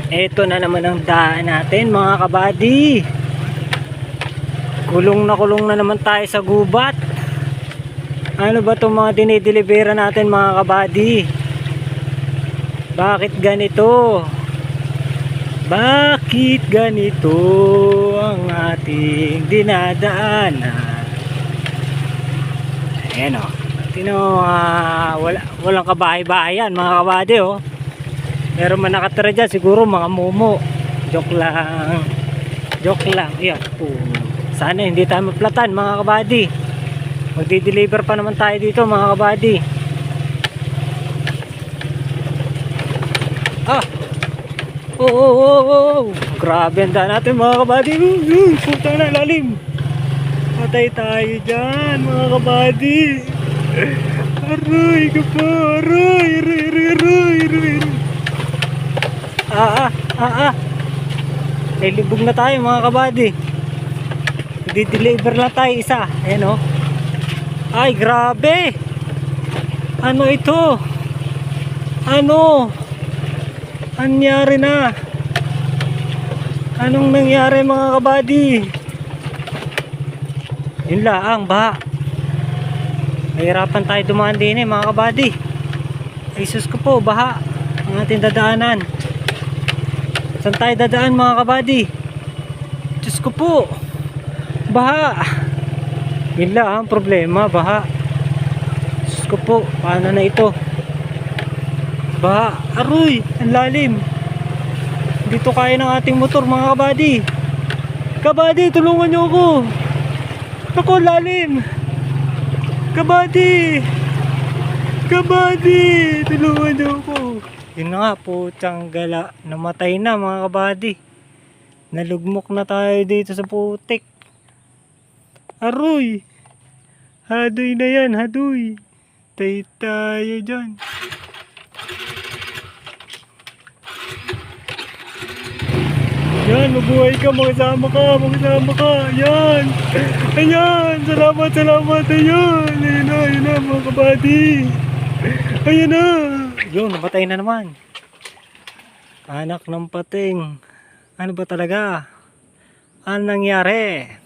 Ito na naman ang daan natin mga kabady. Kulong na naman tayo sa gubat. Ano ba itong mga dinidelibera natin mga kabady? Bakit ganito? Bakit ganito ang ating dinadaanan? Ayan o. Walang kabahay-bahayan mga kabady o. Meron man nakatira dyan, siguro mga mumo. Joke lang. Joke lang. Yan. Sana hindi tayo maplatan mga kabady. Magdi-deliver pa naman tayo dito mga kabady. Grabe ang daan natin mga kabady. Puta na lalim. Patay tayo dyan mga kabady. Aray ka pa. Aray. Ay libog na tayo mga kabady. Di-deliver lang tayo isa. Ayan o. Ay grabe. Ano ito? Ano? Anyari na? Anong nangyari mga kabady? Yun lang ba? Mahirapan tayo dumaan din mga kabady. Ay sus ko po, baha ang ating dadaanan. Saan tayo dadaan mga kabady? Diyos ko po, baha. Yun lang ang problema, baha. Diyos ko po, paano na ito? Baha, aroy, ang lalim. Dito kaya ng ating motor mga kabady. Kabady, tulungan nyo ako. Ako, lalim. Kabady, tulungan nyo ako. Yun na nga po, tsanggala. Namatay na mga kabady. Nalugmok na tayo dito sa putik. Aroy. Hadoy na yan, hadoy. Tay tayo dyan. Yan, mabuhay ka, makasama ka. Yan. Ayan, salamat. Ayan na mga kabady. Ayan na. Yun, nabatay na naman. Anak ng pating. Ano ba talaga? Ano nangyari?